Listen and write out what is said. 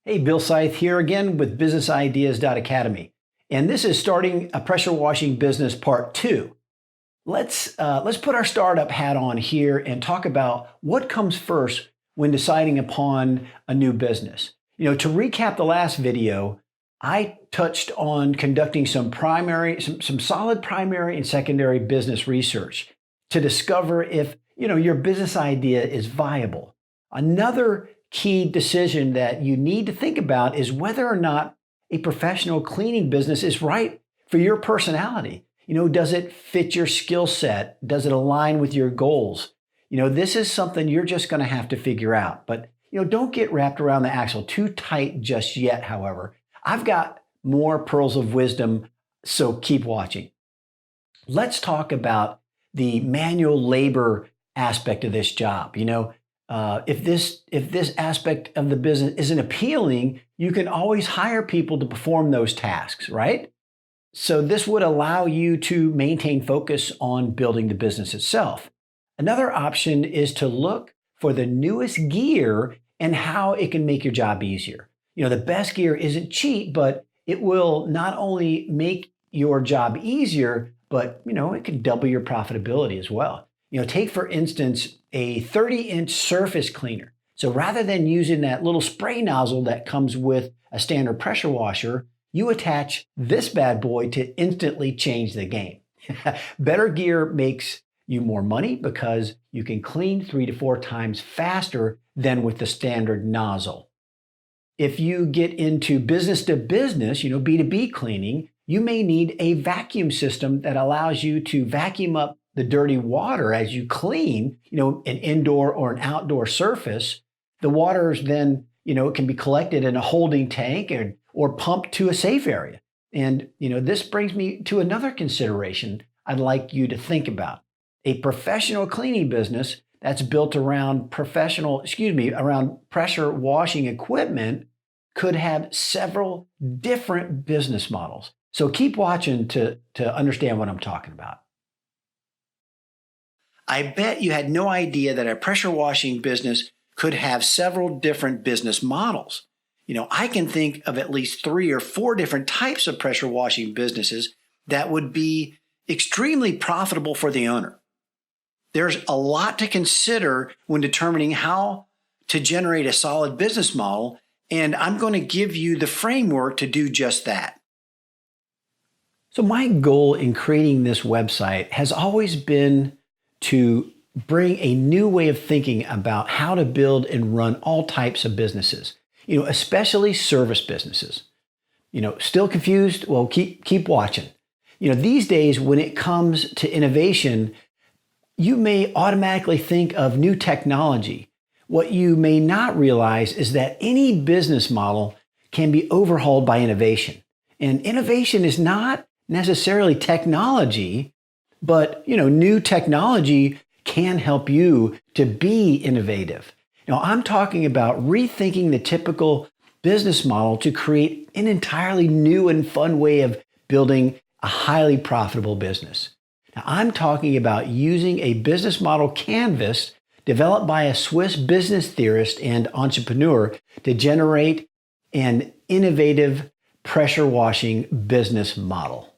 Hey, Bill Scythe here again with businessideas.academy. And this is starting a pressure washing business part 2. Let's put our startup hat on here and talk about what comes first when deciding upon a new business. To recap the last video, I touched on conducting some solid primary and secondary business research to discover if, your business idea is viable. Another key decision that you need to think about is whether or not a professional cleaning business is right for your personality. Does it fit your skill set? Does it align with your goals? This is something you're just going to have to figure out. But, don't get wrapped around the axle too tight just yet, however. I've got more pearls of wisdom, so keep watching. Let's talk about the manual labor aspect of this job. If this aspect of the business isn't appealing, you can always hire people to perform those tasks, right? So this would allow you to maintain focus on building the business itself. Another option is to look for the newest gear and how it can make your job easier. The best gear isn't cheap, but it will not only make your job easier, but it can double your profitability as well. Take for instance a 30-inch surface cleaner. So rather than using that little spray nozzle that comes with a standard pressure washer, you attach this bad boy to instantly change the game. Better gear makes you more money because you can clean 3 to 4 times faster than with the standard nozzle. If you get into business to business, B2B cleaning, you may need a vacuum system that allows you to vacuum up the dirty water as you clean, an indoor or an outdoor surface. The water is then, it can be collected in a holding tank or pumped to a safe area. And, this brings me to another consideration I'd like you to think about. A professional cleaning business that's built around around pressure washing equipment could have several different business models. So keep watching to understand what I'm talking about. I bet you had no idea that a pressure washing business could have several different business models. I can think of at least 3 or 4 different types of pressure washing businesses that would be extremely profitable for the owner. There's a lot to consider when determining how to generate a solid business model, and I'm going to give you the framework to do just that. So my goal in creating this website has always been to bring a new way of thinking about how to build and run all types of businesses, especially service businesses. Still confused? Well, keep watching. These days when it comes to innovation, you may automatically think of new technology. What you may not realize is that any business model can be overhauled by innovation. And innovation is not necessarily technology, but new technology can help you to be innovative. Now, I'm talking about rethinking the typical business model to create an entirely new and fun way of building a highly profitable business. Now, I'm talking about using a business model canvas developed by a Swiss business theorist and entrepreneur to generate an innovative pressure washing business model.